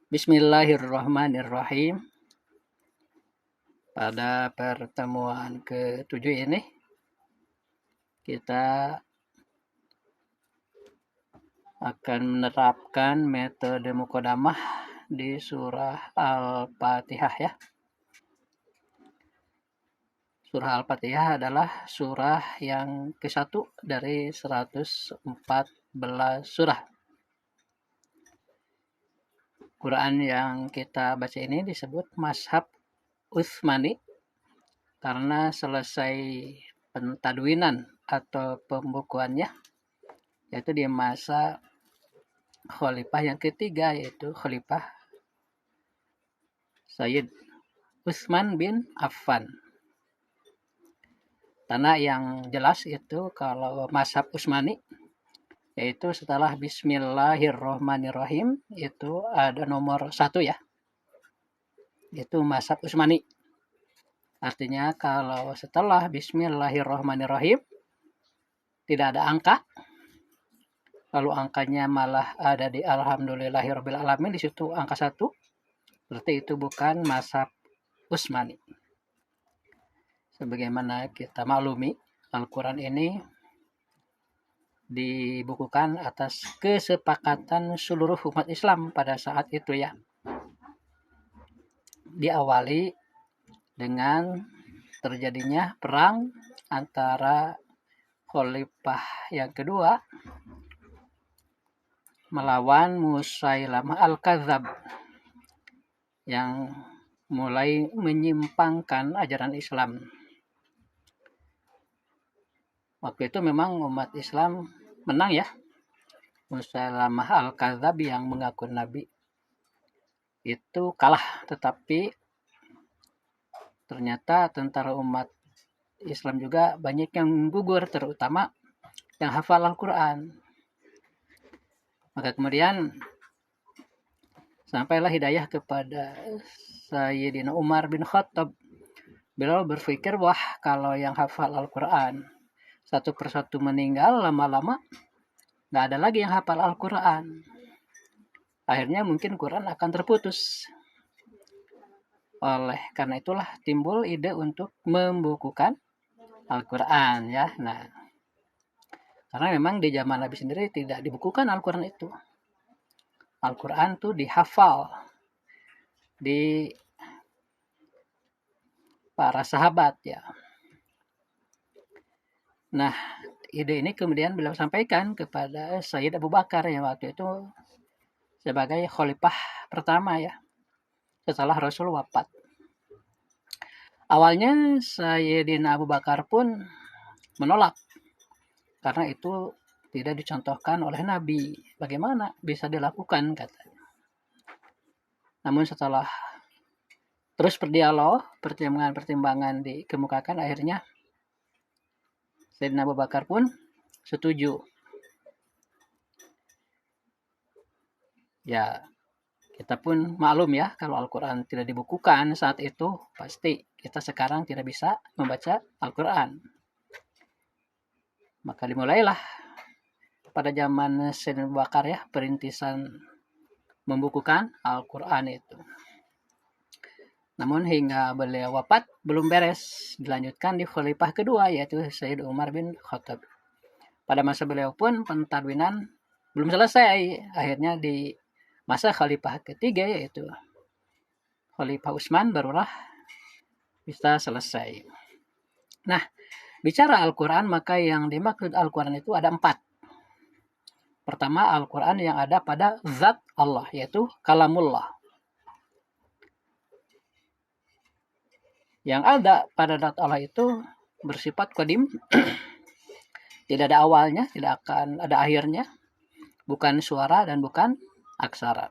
Bismillahirrahmanirrahim. Pada pertemuan ke-7 ini kita akan menerapkan metode muqaddamah di surah Al-Fatihah ya. Surah Al-Fatihah adalah surah yang ke-1 dari 114 surah. Quran yang kita baca ini disebut Mashab Utsmani karena selesai pentadwinan atau pembukuannya yaitu di masa khalifah yang ketiga, yaitu Khalifah Sayyid Utsman bin Affan. Karena yang jelas itu kalau mazhab Utsmani yaitu setelah Bismillahirrahmanirrahim itu ada nomor 1 ya, itu mazhab Utsmani. Artinya kalau setelah Bismillahirrahmanirrahim tidak ada angka, lalu angkanya malah ada di Alhamdulillahirrabbilalamin, di situ angka 1, berarti itu bukan mazhab Utsmani. Sebagaimana kita maklumi, Al-Quran ini dibukukan atas kesepakatan seluruh umat Islam pada saat itu ya. Diawali dengan terjadinya perang antara Khalifah yang kedua melawan Musailamah Al-Kadzab yang mulai menyimpangkan ajaran Islam. Waktu itu memang umat Islam menang ya. Musailamah Al-Kadzab yang mengaku nabi itu kalah, tetapi ternyata tentara umat Islam juga banyak yang gugur, terutama yang hafal Al-Quran. Maka kemudian sampailah hidayah kepada Sayyidina Umar bin Khattab. Beliau berpikir, wah kalau yang hafal Al-Quran satu persatu meninggal, lama-lama nggak ada lagi yang hafal Al-Quran. Akhirnya mungkin Quran akan terputus. Oleh karena itulah timbul ide untuk membukukan Al-Quran ya. Nah, karena memang di zaman Nabi sendiri tidak dibukukan Al-Quran itu. Al-Quran tuh dihafal di para sahabat ya. Nah, ide ini kemudian beliau sampaikan kepada Sayyid Abu Bakar yang waktu itu sebagai khalifah pertama ya, setelah Rasul wafat. Awalnya Sayyidina Abu Bakar pun menolak karena itu tidak dicontohkan oleh Nabi. Bagaimana bisa dilakukan, katanya. Namun setelah terus berdialog, pertimbangan-pertimbangan dikemukakan, akhirnya Sayyidina Abu Bakar pun setuju. Ya, kita pun maklum ya, kalau Al-Quran tidak dibukukan saat itu, pasti kita sekarang tidak bisa membaca Al-Quran. Maka dimulailah pada zaman Sayyidina Abu Bakar ya, perintisan membukukan Al-Quran itu. Namun hingga beliau wafat belum beres, dilanjutkan di khalifah kedua yaitu Sayyid Umar bin Khattab. Pada masa beliau pun pentadwinan belum selesai, akhirnya di masa khalifah ketiga yaitu Khalifah Utsman barulah bisa selesai. Nah, bicara Al-Quran, maka yang dimaksud Al-Quran itu ada 4. Pertama, Al-Quran yang ada pada zat Allah, yaitu kalamullah. Yang ada pada zat Allah itu bersifat qadim, tidak ada awalnya, tidak akan ada akhirnya, bukan suara dan bukan aksara.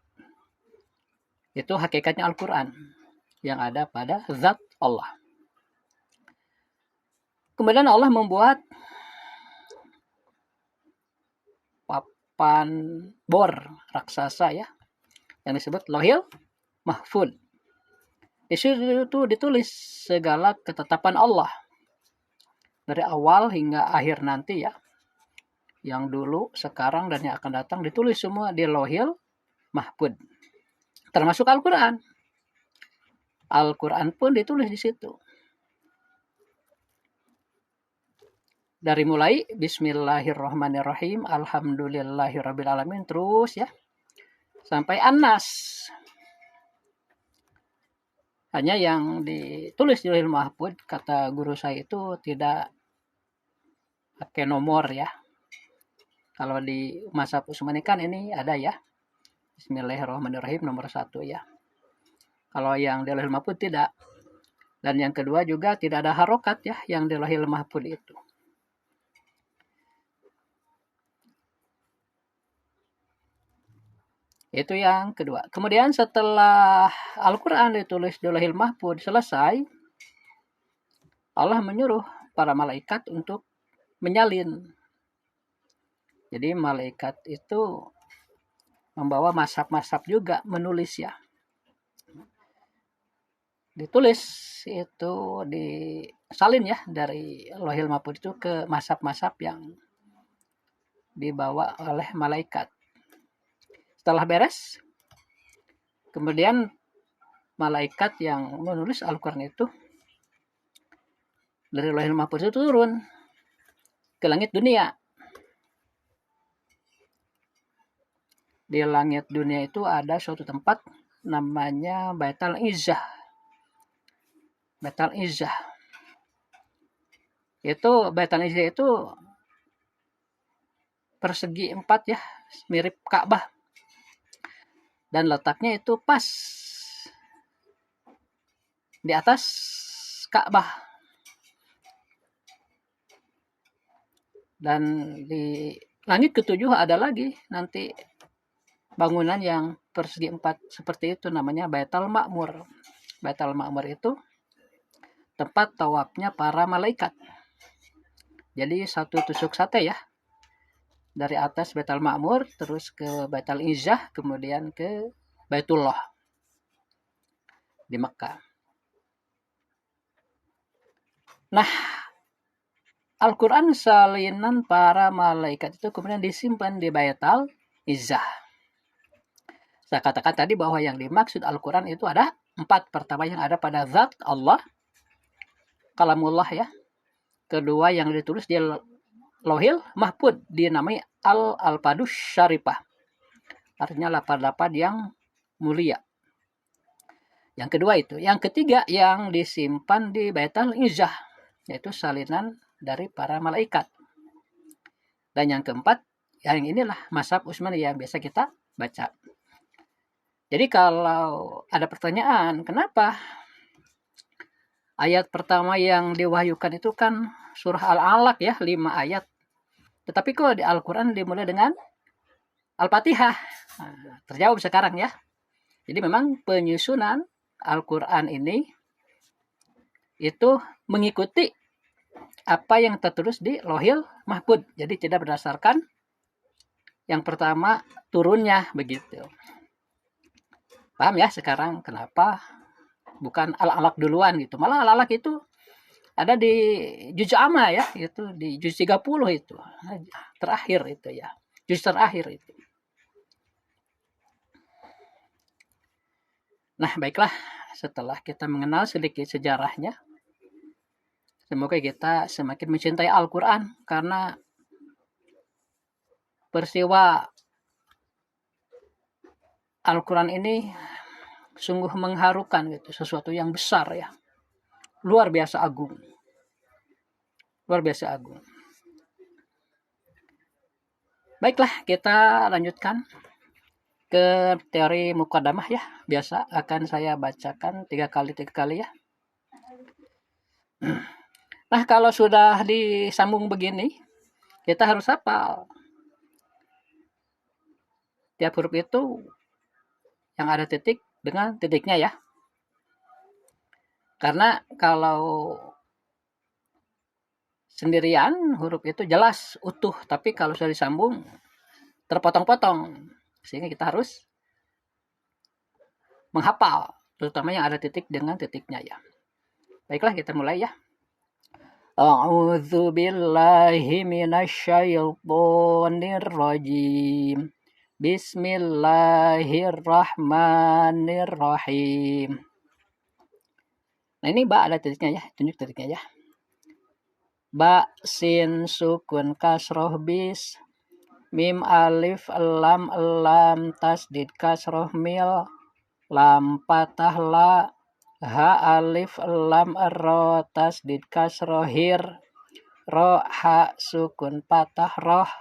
Itu hakikatnya Al-Quran yang ada pada zat Allah. Kemudian Allah membuat papan bor raksasa ya, yang disebut Lauhil Mahfuz. Di situ itu ditulis segala ketetapan Allah dari awal hingga akhir nanti ya. Yang dulu, sekarang, dan yang akan datang ditulis semua di Lauhil Mahfuz. termasuk Al-Quran. Al-Quran pun ditulis di situ. Dari mulai Bismillahirrahmanirrahim, Alhamdulillahirrabbilalamin, terus ya, sampai An-Nas. Hanya yang ditulis di Lauhul Mahfuz, kata guru saya itu tidak pakai nomor ya. Kalau di mazhab Utsmani kan ini ada ya, Bismillahirrahmanirrahim nomor 1 ya. Kalau yang di Lauhul Mahfuz tidak. Dan yang kedua juga tidak ada harokat ya, yang di Lauhul Mahfuz itu. Itu yang kedua. Kemudian setelah Al-Quran ditulis di Lauhul Mahfuz selesai, Allah menyuruh para malaikat untuk menyalin. Jadi malaikat itu membawa mazhab-mazhab juga menulis ya. Ditulis itu disalin ya dari Lauhul Mahfuz itu ke mazhab-mazhab yang dibawa oleh malaikat. Setelah beres, kemudian malaikat yang menulis Al-Quran itu dari Lauhul Mahfuz itu turun ke langit dunia. Di langit dunia itu ada suatu tempat namanya Baitul Izzah. Baitul Izzah. Itu Baitul Izzah itu persegi 4 ya, mirip Ka'bah. Dan letaknya itu pas di atas Ka'bah. Dan di langit ke-7 ada lagi nanti bangunan yang persegi 4 seperti itu, namanya Baitul Ma'mur. Baitul Ma'mur itu tempat tawafnya para malaikat. Jadi satu tusuk sate ya. Dari atas Baitul Ma'mur terus ke Baitul Izzah, kemudian ke Baitullah di Mekah. Nah, Al-Quran salinan para malaikat itu kemudian disimpan di Baitul Izzah. Saya katakan tadi bahwa yang dimaksud Al-Quran itu ada 4. Pertama yang ada pada zat Allah, kalamullah ya. Kedua yang ditulis di Lauhul Mahfuz dinamai Al-Alfadus Syarifah. Artinya lapad-lapad yang mulia. Yang kedua itu. Yang ketiga yang disimpan di Baitul Izzah, yaitu salinan dari para malaikat. Dan yang keempat, yang inilah mazhab Utsmani yang biasa kita baca. Jadi kalau ada pertanyaan, kenapa ayat pertama yang diwahyukan itu kan surah Al-Alaq ya, 5 ayat. Tetapi kok di Al-Quran dimulai dengan Al-Fatihah? Nah, terjawab sekarang ya. Jadi memang penyusunan Al-Quran ini itu mengikuti apa yang tertulis di Lauhul Mahfuz. Jadi tidak berdasarkan yang pertama turunnya begitu. Paham ya sekarang kenapa bukan Al-Alaq duluan gitu. Malah Al-Alaq itu ada di juz amma ya, itu di juz 30 itu. Terakhir itu ya. Juz terakhir itu. Nah, baiklah, setelah kita mengenal sedikit sejarahnya, semoga kita semakin mencintai Al-Quran karena peristiwa Al-Quran ini sungguh mengharukan gitu, sesuatu yang besar ya. Luar biasa agung. Luar biasa agung. Baiklah, kita lanjutkan ke teori muqaddamah ya. Biasa akan saya bacakan 3 kali ya. Nah, kalau sudah disambung begini, kita harus hafal. Tiap huruf itu yang ada titik dengan titiknya ya. Karena kalau sendirian huruf itu jelas utuh, tapi kalau sudah disambung terpotong-potong, sehingga kita harus menghafal, terutama yang ada titik dengan titiknya ya. Baiklah, kita mulai ya. A'udzu billahi minasyaitonir rajim. Bismillahirrahmanirrahim. Nah ini ba ada titiknya ya, tunjuk titiknya ya. Ba sin sukun kasroh bis, mim alif lam tasdid kasroh mil, lam patah la, ha alif lam ro tasdid kasroh hir, ro ha sukun patah roh,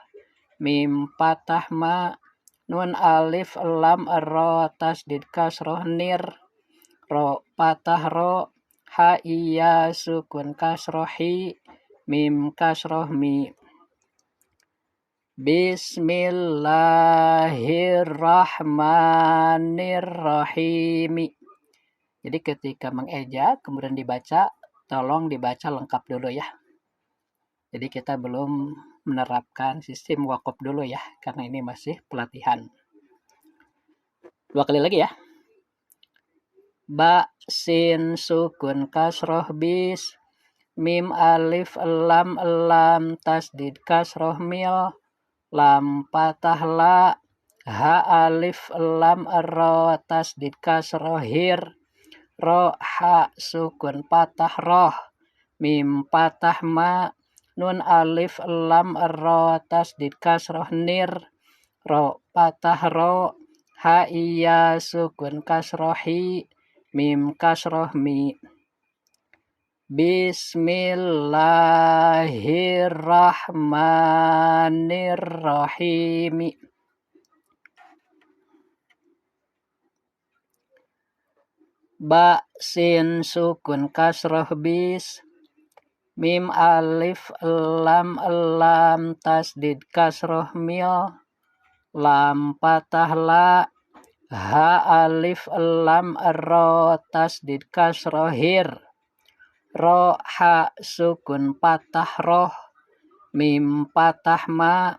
mim patah ma, nun alif lam ro tasdid kasroh nir, ro patah ro, ha iya sukun kasroh hi, mim kasroh mi. Bismillahirrahmanirrahim. Jadi ketika mengeja kemudian dibaca, tolong dibaca lengkap dulu ya. Jadi kita belum menerapkan sistem wakaf dulu ya, karena ini masih pelatihan. 2 kali lagi ya. Ba sin sukun kasroh bis, mim alif lam tasdid kasroh mil, lam patah la, ha alif lam ro tasdid kasroh hir, ro ha sukun patah roh, mim patah ma, nun alif lam ro tasdid kasroh nir, ro patah ro, ha iya sukun kasroh hi, mim kasroh mi. Bismillahirrahmanirrahim. Ba sin sukun kasroh bis, mim alif lam tasdid kasroh mil, lam patah la, ha alif lam ro tasdid kasroh hir, ro ha sukun patah roh, mim patah ma,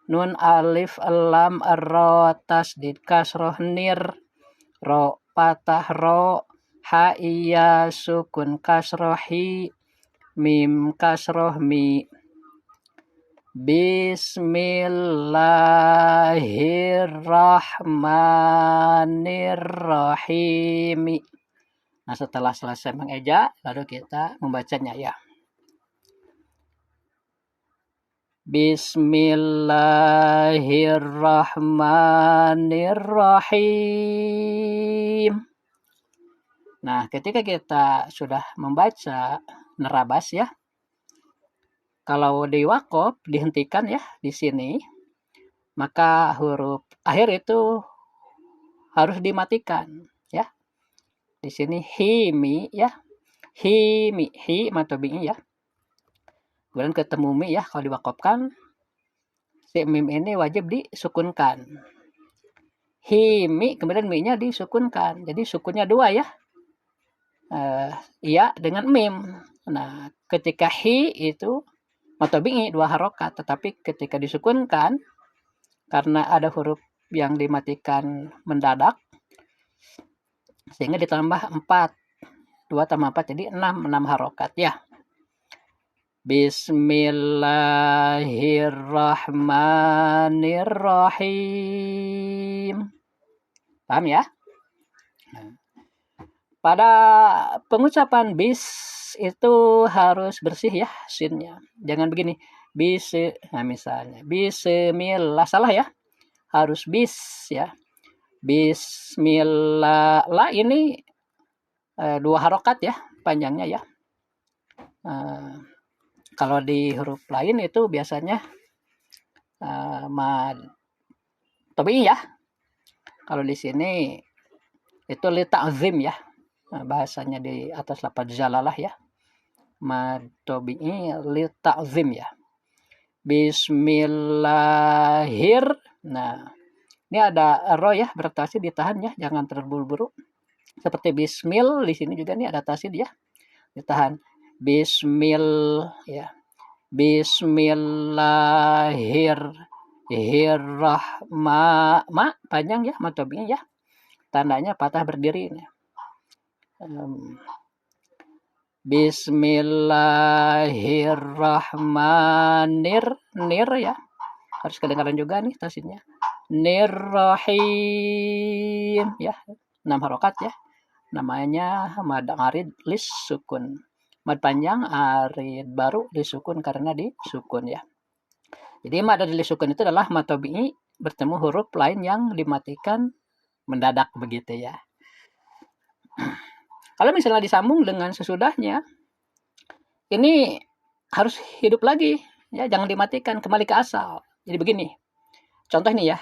nun alif lam ro tasdid kasroh nir, ro patah ro, ha iya sukun kasroh hi, mim kasroh mi. Bismillahirrahmanirrahim. Nah, setelah selesai mengeja, lalu kita membacanya ya. Bismillahirrahmanirrahim. Nah, ketika kita sudah membaca nerabas ya, kalau di wakaf dihentikan ya di sini, maka huruf akhir itu harus dimatikan ya. Di sini himi ya, himi, hi matobi ya. Kemudian ketemu mi ya, kalau diwakafkan si mim ini wajib disukunkan. Himi, kemudian mi-nya disukunkan. Jadi sukunnya 2 ya. Iya dengan mim. Nah, ketika hi itu matobi 2 harokat, tetapi ketika disukunkan karena ada huruf yang dimatikan mendadak sehingga ditambah 4. 2 tambah 4 jadi 6 harokat ya. Bismillahirrahmanirrahim. Paham ya? Pada pengucapan bis itu harus bersih ya sinnya. Jangan begini. Nah misalnya bismillah, salah ya. Harus bis ya. Bismillah. La ini 2 harokat ya panjangnya ya. Kalau di huruf lain itu biasanya mad tabii ya. Kalau di sini itu li ta'zim ya. Nah, bahasanya di atas lafaz jalalah ya. Mad tabii li ta'zim ya. Bismillahir. Nah, ini ada ro ya, bertasi ditahan ya, jangan terburu-buru. Seperti bismil di sini juga nih ada tasid ya. Ditahan. Bismil ya. Bismillahirrahmanirrahim. Panjang ya matobinya ya. Tandanya patah berdiri ini. Bismillahirrahmanirrahim ya. Harus kedengaran juga nih tasidnya. nirrahim ya, 6 harokat ya. Namanya mad arid lis sukun. Mad panjang arid baru disukun karena disukun ya. Jadi mad arid lis sukun itu adalah mad tabi'i bertemu huruf lain yang dimatikan mendadak begitu ya. Kalau misalnya disambung dengan sesudahnya, ini harus hidup lagi ya, jangan dimatikan, kembali ke asal. Jadi begini. Contoh nih ya.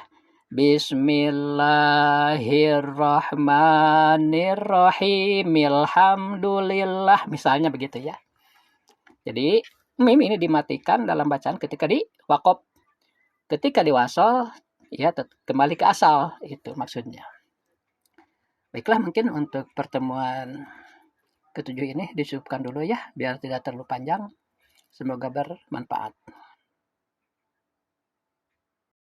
Bismillahirrahmanirrahim. Alhamdulillah. Misalnya begitu ya. Jadi mim ini dimatikan dalam bacaan ketika di waqaf. Ketika di wasol ya kembali ke asal, itu maksudnya. Baiklah, mungkin untuk pertemuan ketujuh ini disebutkan dulu ya, biar tidak terlalu panjang. Semoga bermanfaat.